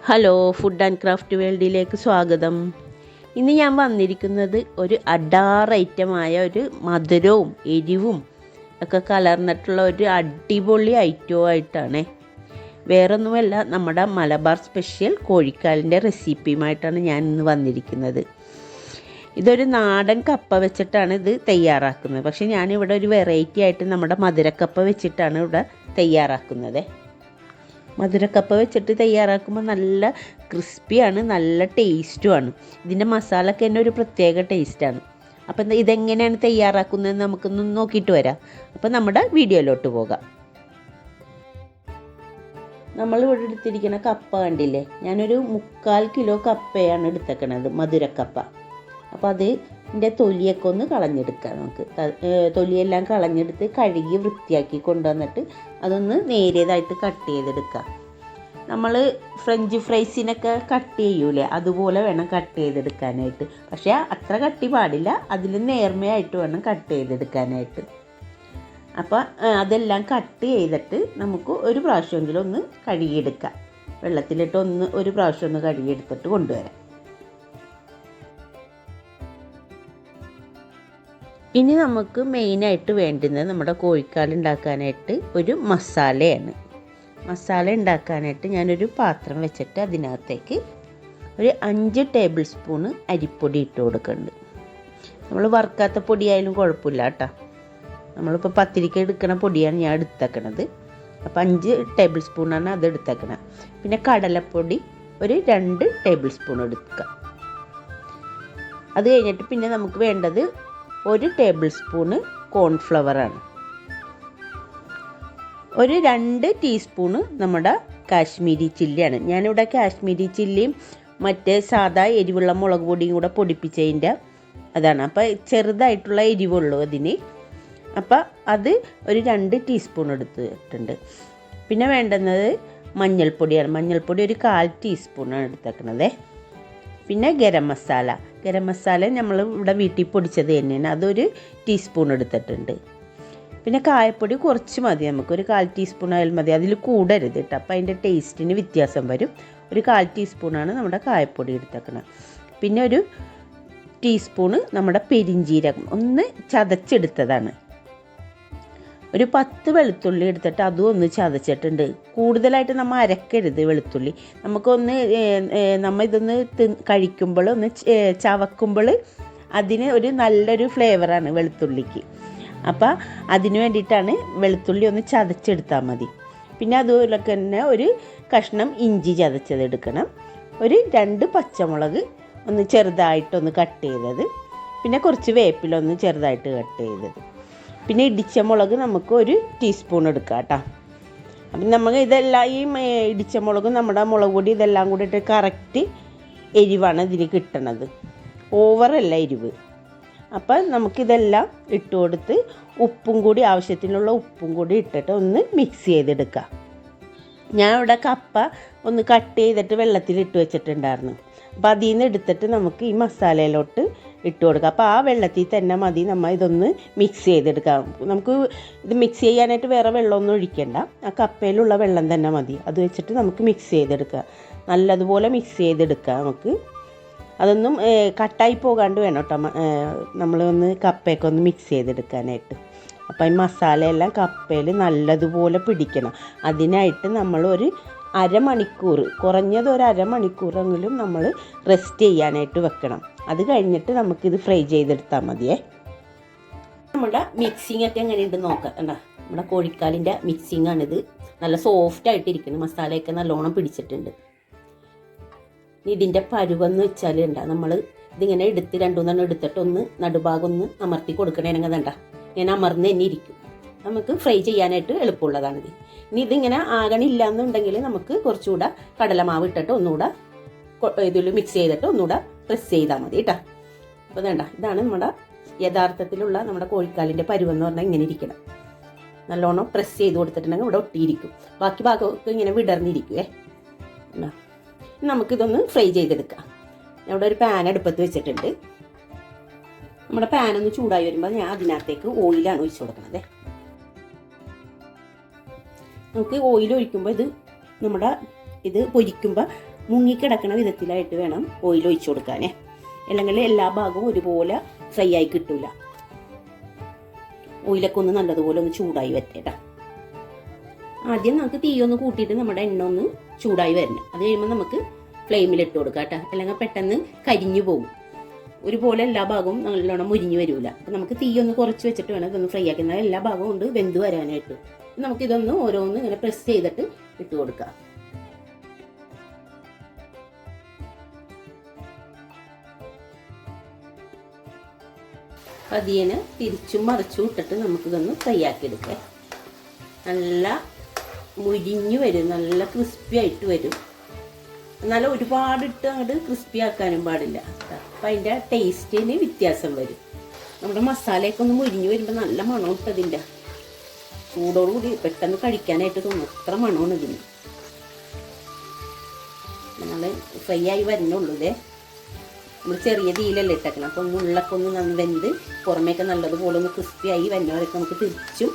Hello, food and craft വേൾഡിലേക്ക് സ്വാഗതം. ഇന്ന് ഞാൻ വന്നിരിക്കുന്നത് ഒരു അഡാർ ഐറ്റമായ ഒരു മധുരവും എരിവും ഒക്കെ കലർന്നിട്ടുള്ള ഒരു അടിപൊളി ഐറ്റവുമായിട്ടാണ്. വേറൊന്നുമല്ല, നമ്മുടെ മലബാർ സ്പെഷ്യൽ കോഴിക്കാലിൻ്റെ റെസിപ്പിയുമായിട്ടാണ് ഞാൻ ഇന്ന് വന്നിരിക്കുന്നത്. ഇതൊരു നാടൻ കപ്പ വെച്ചിട്ടാണ് ഇത് തയ്യാറാക്കുന്നത്. പക്ഷേ ഞാനിവിടെ ഒരു വെറൈറ്റി ആയിട്ട് നമ്മുടെ മധുരക്കപ്പ വെച്ചിട്ടാണ് ഇവിടെ തയ്യാറാക്കുന്നത്. മധുരക്കപ്പ വെച്ചിട്ട് തയ്യാറാക്കുമ്പോൾ നല്ല ക്രിസ്പിയാണ്, നല്ല ടേസ്റ്റുമാണ്. ഇതിൻ്റെ മസാലയൊക്കെ തന്നെ ഒരു പ്രത്യേക ടേസ്റ്റാണ്. അപ്പം ഇതെങ്ങനെയാണ് തയ്യാറാക്കുന്നതെന്ന് നമുക്കൊന്ന് നോക്കിയിട്ട് വരാം. അപ്പം നമ്മുടെ വീഡിയോയിലോട്ട് പോകാം. നമ്മളിവിടെ എടുത്തിരിക്കുന്ന കപ്പ കണ്ടില്ലേ, ഞാനൊരു 3/4 കിലോ കപ്പയാണ് എടുത്തേക്കണത്, മധുരക്കപ്പ. അപ്പോൾ അതിൻ്റെ തൊലിയൊക്കെ ഒന്ന് കളഞ്ഞെടുക്കാം. നമുക്ക് തൊലിയെല്ലാം കളഞ്ഞെടുത്ത് കഴുകി വൃത്തിയാക്കി കൊണ്ടുവന്നിട്ട് അതൊന്ന് നേരിയതായിട്ട് കട്ട് ചെയ്തെടുക്കാം. നമ്മൾ ഫ്രഞ്ച് ഫ്രൈസിനൊക്കെ കട്ട് ചെയ്യൂലേ, അതുപോലെ വേണം കട്ട് ചെയ്തെടുക്കാനായിട്ട്. പക്ഷേ അത്ര കട്ടി പാടില്ല, അതിൽ നേർമയായിട്ട് വേണം കട്ട് ചെയ്തെടുക്കാനായിട്ട്. അപ്പോൾ അതെല്ലാം കട്ട് ചെയ്തിട്ട് നമുക്ക് ഒരു പ്രാവശ്യമെങ്കിലും ഒന്ന് കഴുകിയെടുക്കാം. വെള്ളത്തിലിട്ട് ഒരു പ്രാവശ്യം ഒന്ന് കഴുകിയെടുത്തിട്ട് കൊണ്ടുവരാം. ഇനി നമുക്ക് മെയിനായിട്ട് വേണ്ടുന്നത് നമ്മുടെ കോഴിക്കാൽ ഉണ്ടാക്കാനായിട്ട് ഒരു മസാലയാണ്. മസാല ഉണ്ടാക്കാനായിട്ട് ഞാനൊരു പാത്രം വെച്ചിട്ട് അതിനകത്തേക്ക് ഒരു 5 ടേബിൾ സ്പൂണ് അരിപ്പൊടി ഇട്ട് കൊടുക്കുന്നുണ്ട്. നമ്മൾ വറുക്കാത്ത പൊടിയായാലും കുഴപ്പമില്ല കേട്ടോ. നമ്മളിപ്പോൾ പത്തിരിക്ക് എടുക്കണ പൊടിയാണ് ഞാൻ എടുത്തേക്കണത്. അപ്പോൾ 5 ടേബിൾ സ്പൂണാണ് അത് എടുത്തേക്കണത്. പിന്നെ കടലപ്പൊടി ഒരു 2 ടേബിൾ സ്പൂൺ എടുക്കുക. അത് കഴിഞ്ഞിട്ട് പിന്നെ നമുക്ക് വേണ്ടത് 1 ടേബിൾ സ്പൂണ് കോൺഫ്ലവറാണ്. ഒരു 2 ടീസ്പൂണ് നമ്മുടെ കാശ്മീരി ചില്ലിയാണ്. ഞാനിവിടെ കാശ്മീരി ചില്ലിയും മറ്റേ സാധാ എരിവുള്ള മുളക് പൊടിയും കൂടെ പൊടിപ്പിച്ചതിൻ്റെ അതാണ്. അപ്പോൾ ചെറുതായിട്ടുള്ള എരിവുള്ളൂ അതിന്. അപ്പോൾ അത് ഒരു 2 ടീസ്പൂൺ എടുത്തിട്ടുണ്ട്. പിന്നെ വേണ്ടുന്നത് മഞ്ഞൾപ്പൊടിയാണ്. മഞ്ഞൾപ്പൊടി ഒരു 1/4 ടീസ്പൂണാണ് എടുത്തേക്കണത്. പിന്നെ ഗരം മസാല നമ്മൾ ഇവിടെ വീട്ടിൽ പൊടിച്ചത് തന്നെയാണ്, അതൊരു ടീസ്പൂൺ എടുത്തിട്ടുണ്ട്. പിന്നെ കായപ്പൊടി കുറച്ച് മതി, നമുക്കൊരു 1/4 ടീസ്പൂൺ ആയാലും മതി, അതിൽ കൂടരുത് കേട്ടോ. അപ്പോൾ അതിൻ്റെ ടേസ്റ്റിന് വ്യത്യാസം വരും. ഒരു 1/4 ടീസ്പൂണാണ് നമ്മുടെ കായപ്പൊടി എടുത്തേക്കണം. പിന്നെ ഒരു ടീസ്പൂണ് നമ്മുടെ പെരിഞ്ജീരകം ഒന്ന് ചതച്ചെടുത്തതാണ്. ഒരു 10 വെളുത്തുള്ളി എടുത്തിട്ട് അതും ഒന്ന് ചതച്ചിട്ടുണ്ട്. കൂടുതലായിട്ട് നമ്മൾ അരക്കരുത് വെളുത്തുള്ളി. നമുക്കൊന്ന് ഇതൊന്ന് കഴിക്കുമ്പോൾ ഒന്ന് ചവക്കുമ്പോൾ അതിന് ഒരു നല്ലൊരു ഫ്ലേവറാണ് വെളുത്തുള്ളിക്ക്. അപ്പോൾ അതിന് വേണ്ടിയിട്ടാണ് വെളുത്തുള്ളി ഒന്ന് ചതച്ചെടുത്താൽ മതി. പിന്നെ അതുപോലെ തന്നെ ഒരു കഷ്ണം ഇഞ്ചി ചതച്ചതെടുക്കണം. ഒരു 2 പച്ചമുളക് ഒന്ന് ചെറുതായിട്ടൊന്ന് കട്ട് ചെയ്തത്. പിന്നെ കുറച്ച് വേപ്പിലൊന്ന് ചെറുതായിട്ട് കട്ട് ചെയ്തത്. പിന്നെ ഇടിച്ച മുളക് നമുക്ക് 1 ടീസ്പൂൺ എടുക്കാം കേട്ടോ. അപ്പം നമുക്ക് ഇതെല്ലാം ഈ ഇടിച്ച മുളകും നമ്മുടെ മുളക് പൊടി ഇതെല്ലാം കൂടി ഇട്ട് കറക്റ്റ് എരിവാണ് ഇതിന് കിട്ടണത്, ഓവറല്ല എരിവ്. അപ്പം നമുക്കിതെല്ലാം ഇട്ട് കൊടുത്ത് ഉപ്പും കൂടി ആവശ്യത്തിനുള്ള ഉപ്പും കൂടി ഇട്ടിട്ട് ഒന്ന് മിക്സ് ചെയ്തെടുക്കാം. ഞാൻ ഇവിടെ കപ്പ ഒന്ന് കട്ട് ചെയ്തിട്ട് വെള്ളത്തിലിട്ട് വെച്ചിട്ടുണ്ടായിരുന്നു. അപ്പോൾ അതിൽ നിന്ന് എടുത്തിട്ട് നമുക്ക് ഈ മസാലയിലോട്ട് ഇട്ട് കൊടുക്കാം. അപ്പോൾ ആ വെള്ളത്തിൽ തന്നെ മതി നമ്മൾ ഇതൊന്ന് മിക്സ് ചെയ്തെടുക്കാം. നമുക്ക് ഇത് മിക്സ് ചെയ്യാനായിട്ട് വേറെ വെള്ളമൊന്നും ഒഴിക്കണ്ട, ആ കപ്പയിലുള്ള വെള്ളം തന്നെ മതി. അത് വെച്ചിട്ട് നമുക്ക് മിക്സ് ചെയ്തെടുക്കാം. നല്ലതുപോലെ മിക്സ് ചെയ്തെടുക്കാം. നമുക്ക് അതൊന്നും കട്ടായി പോകാണ്ട് വേണം കേട്ടോ നമ്മളൊന്ന് കപ്പയൊക്കെ ഒന്ന് മിക്സ് ചെയ്തെടുക്കാനായിട്ട്. അപ്പോൾ ഈ മസാലയെല്ലാം കപ്പയിൽ നല്ലതുപോലെ പിടിക്കണം. അതിനായിട്ട് നമ്മളൊരു അരമണിക്കൂർ, കുറഞ്ഞത് ഒരു അരമണിക്കൂറെങ്കിലും നമ്മൾ റെസ്റ്റ് ചെയ്യാനായിട്ട് വെക്കണം. അത് കഴിഞ്ഞിട്ട് നമുക്കിത് ഫ്രൈ ചെയ്തെടുത്താൽ മതിയേ. നമ്മുടെ മിക്സിംഗ് ഒക്കെ എങ്ങനെയുണ്ട് നോക്കാം. കണ്ടോ, നമ്മുടെ കോഴിക്കാലിൻ്റെ മിക്സിങ്ങാണിത്. നല്ല സോഫ്റ്റായിട്ടിരിക്കുന്നു, മസാലയൊക്കെ നല്ലോണം പിടിച്ചിട്ടുണ്ട്. ഇതിൻ്റെ പരുവെന്ന് വെച്ചാൽ ഉണ്ടാ, നമ്മൾ ഇതിങ്ങനെ എടുത്ത് 2-3 എടുത്തിട്ട് ഒന്ന് നടുഭാഗം ഒന്ന് അമർത്തി കൊടുക്കണേനെങ്കിൽ വേണ്ട, ഇങ്ങനെ അമർന്ന് തന്നെ ഇരിക്കും. നമുക്ക് ഫ്രൈ ചെയ്യാനായിട്ട് എളുപ്പമുള്ളതാണിത്. ഇനി ഇതിങ്ങനെ ആകണില്ല എന്നുണ്ടെങ്കിൽ നമുക്ക് കുറച്ചുകൂടെ കടലമാവ് ഇട്ടിട്ട് ഒന്നുകൂടെ ഇതിൽ മിക്സ് ചെയ്തിട്ട് ഒന്നുകൂടെ പ്രസ് ചെയ്താൽ മതി കേട്ടോ. അപ്പോൾ വേണ്ട, ഇതാണ് നമ്മുടെ യഥാർത്ഥത്തിലുള്ള നമ്മുടെ കോഴിക്കാലിൻ്റെ പരുവെന്ന് പറഞ്ഞാൽ ഇങ്ങനെ ഇരിക്കണം. നല്ലോണം പ്രസ് ചെയ്ത് കൊടുത്തിട്ടുണ്ടെങ്കിൽ ഇവിടെ ഒട്ടിയിരിക്കും, ബാക്കി ഭാഗമൊക്കെ ഇങ്ങനെ വിടർന്നിരിക്കുവേ. നമുക്കിതൊന്ന് ഫ്രൈ ചെയ്തെടുക്കാം. ഞാൻ ഇവിടെ ഒരു പാൻ അടുപ്പത്ത് വെച്ചിട്ടുണ്ട്. നമ്മുടെ പാനൊന്ന് ചൂടായി വരുമ്പോൾ ഞാൻ അതിനകത്തേക്ക് ഓയിലാണ് ഒഴിച്ചു കൊടുക്കുന്നത്. നമുക്ക് ഓയിൽ ഒഴിക്കുമ്പോൾ ഇത് പൊരിക്കുമ്പോൾ മുങ്ങിക്കിടക്കണ വിധത്തിലായിട്ട് വേണം ഓയിൽ ഒഴിച്ചു കൊടുക്കാനേ, അല്ലെങ്കിൽ എല്ലാ ഭാഗവും ഒരുപോലെ ഫ്രൈ ആയി കിട്ടൂല. ഓയിലൊക്കെ ഒന്ന് നല്ലതുപോലെ ഒന്ന് ചൂടായി വരട്ടെ. ആദ്യം നമുക്ക് തീ ഒന്ന് കൂട്ടിയിട്ട് നമ്മുടെ എണ്ണ ഒന്ന് ചൂടായി വരണം. അത് കഴിയുമ്പോൾ നമുക്ക് ഫ്ലെയിമിൽ ഇട്ട് കൊടുക്കാം കേട്ടോ, അല്ലെങ്കിൽ പെട്ടെന്ന് കരിഞ്ഞു പോകും. ഒരുപോലെ എല്ലാ ഭാഗവും നല്ലോണം മുരിഞ്ഞു വരില്ല. അപ്പം നമുക്ക് തീ ഒന്ന് കുറച്ച് വെച്ചിട്ട് വേണം ഇതൊന്ന് ഫ്രൈ ആക്കി, എന്നാൽ എല്ലാ ഭാഗവും കൊണ്ട് വെന്ത് വരാനായിട്ട്. നമുക്കിതൊന്ന് ഓരോന്ന് ഇങ്ങനെ പ്രസ് ചെയ്തിട്ട് ഇട്ട് കൊടുക്കാം. പതിയെ തിരിച്ചും മറിച്ചും ഇട്ടിട്ട് നമുക്കിതൊന്ന് ഫ്രൈ ആക്കി എടുക്കാം. നല്ല മുരിഞ്ഞു വരും, നല്ല ക്രിസ്പി ആയിട്ട് വരും. എന്നാലും ഒരുപാട് ഇട്ട് അങ്ങോട്ട് ക്രിസ്പി ആക്കാനും പാടില്ല. അപ്പം അതിൻ്റെ ടേസ്റ്റിന് വ്യത്യാസം വരും. നമ്മുടെ മസാലയൊക്കെ ഒന്ന് മുരിഞ്ഞു വരുമ്പോൾ നല്ല മണം ഇട്ടതിൻ്റെ ചൂടോടുകൂടി പെട്ടെന്ന് കഴിക്കാനായിട്ട് തോന്നും. അത്ര മണമാണ് ഇതിന്. നമ്മൾ ഫ്രൈ ആയി വരുന്നുള്ളൂ. ഇതേ നമ്മൾ ചെറിയ തീയിലല്ലേ ഇട്ടേക്കണം. അപ്പോൾ ഒന്ന് ഉള്ളൊക്കെ ഒന്ന് വെന്ത് പുറമേയൊക്കെ നല്ലതുപോലെ ഒന്ന് ക്രിസ്പി ആയി വരുന്നവരൊക്കെ നമുക്ക് തിരിച്ചും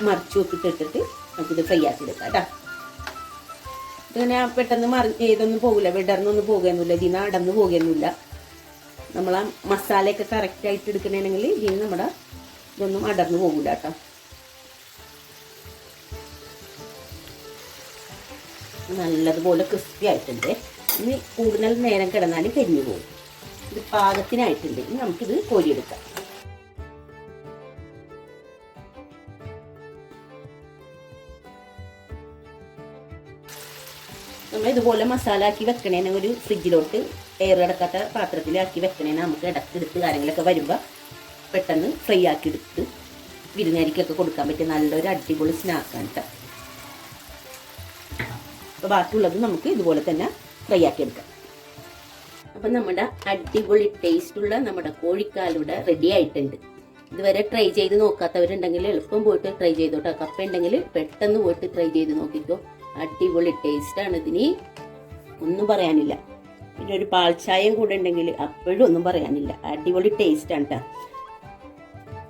മറിച്ചും ഒക്കെ ഇട്ടിട്ട് നമുക്കിത് ഫ്രൈ ആക്കി എടുക്കാം കേട്ടോ. ഇങ്ങനെ പെട്ടെന്ന് ഏതൊന്നും പോകില്ല, വിടർന്നൊന്നും പോകുകയൊന്നുമില്ല, ഇതിന് അടന്ന് പോകുകയൊന്നുമില്ല. നമ്മൾ ആ മസാലയൊക്കെ കറക്റ്റായിട്ട് എടുക്കണമെങ്കിൽ ഇതിന് നമ്മുടെ ഇതൊന്നും അടർന്നു പോകില്ല കേട്ടോ. നല്ലതുപോലെ ക്രിസ്പി ആയിട്ടുണ്ട്. ഇനി കൂടുതൽ നേരം കിടന്നാലും കരിഞ്ഞു പോകും. ഇത് പാകത്തിനായിട്ടുണ്ട്. ഇനി നമുക്കിത് കോരിയെടുക്കാം. നമ്മൾ ഇതുപോലെ മസാല ആക്കി വെക്കണേനെ ഒരു ഫ്രിഡ്ജിലോട്ട് എയർ അടക്കാത്ത പാത്രത്തിലാക്കി വെക്കണേനെ നമുക്ക് ഇടയ്ക്കെടുത്ത് കാര്യങ്ങളൊക്കെ വരുമ്പോൾ പെട്ടെന്ന് ഫ്രൈ ആക്കി എടുത്ത് വിരുന്നുകാരിക്കൊക്കെ കൊടുക്കാൻ പറ്റിയ നല്ലൊരു അടിപൊളി സ്നാക്കാണ് കേട്ടോ. അപ്പോൾ ബാക്കിയുള്ളത് നമുക്ക് ഇതുപോലെ തന്നെ ഫ്രൈ ആക്കി എടുക്കാം. അപ്പം നമ്മുടെ അടിപൊളി ടേസ്റ്റുള്ള നമ്മുടെ കോഴിക്കാലൂടെ റെഡി ആയിട്ടുണ്ട്. ഇതുവരെ ട്രൈ ചെയ്ത് നോക്കാത്തവരുണ്ടെങ്കിൽ എളുപ്പം പോയിട്ട് ട്രൈ ചെയ്തോട്ടോ. കപ്പ ഉണ്ടെങ്കിൽ പെട്ടെന്ന് പോയിട്ട് ട്രൈ ചെയ്ത് നോക്കിക്കോ. അടിപൊളി ടേസ്റ്റാണ് ഇതിന്, ഒന്നും പറയാനില്ല. പിന്നെ ഒരു പാൽച്ചായയും കൂടെ ഉണ്ടെങ്കിൽ അപ്പോഴും ഒന്നും പറയാനില്ല. അടിപൊളി ടേസ്റ്റാണ് കേട്ടോ.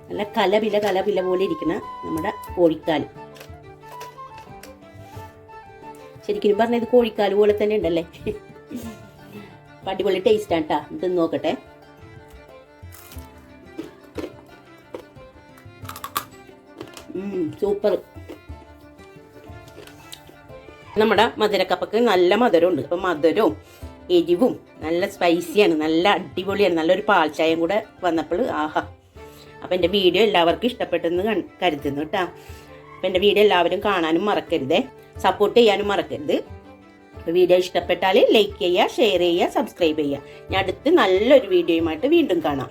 നല്ല കലപില പോലെ ഇരിക്കുന്ന നമ്മുടെ കോഴിക്കാല്. ശരിക്കും പറഞ്ഞാൽ ഇത് കോഴിക്കാല് പോലെ തന്നെ ഉണ്ടല്ലേ. അടിപൊളി ടേസ്റ്റാണ് കേട്ടോ. ഇത് നോക്കട്ടെ. സൂപ്പർ. നമ്മുടെ മധുരക്കപ്പക്ക് നല്ല മധുരമുണ്ട്. അപ്പം മധുരവും എരിവും നല്ല സ്പൈസിയാണ്, നല്ല അടിപൊളിയാണ്. നല്ലൊരു പാൽച്ചായം കൂടെ വന്നപ്പോൾ ആഹാ. അപ്പം എൻ്റെ വീഡിയോ എല്ലാവർക്കും ഇഷ്ടപ്പെട്ടെന്ന് കരുതുന്നു കേട്ടോ. അപ്പം എൻ്റെ വീഡിയോ എല്ലാവരും കാണാനും മറക്കരുതേ, സപ്പോർട്ട് ചെയ്യാനും മറക്കരുത്. അപ്പോൾ വീഡിയോ ഇഷ്ടപ്പെട്ടാൽ ലൈക്ക് ചെയ്യുക, ഷെയർ ചെയ്യുക, സബ്സ്ക്രൈബ് ചെയ്യുക. ഞാൻ അടുത്ത് നല്ലൊരു വീഡിയോയുമായിട്ട് വീണ്ടും കാണാം.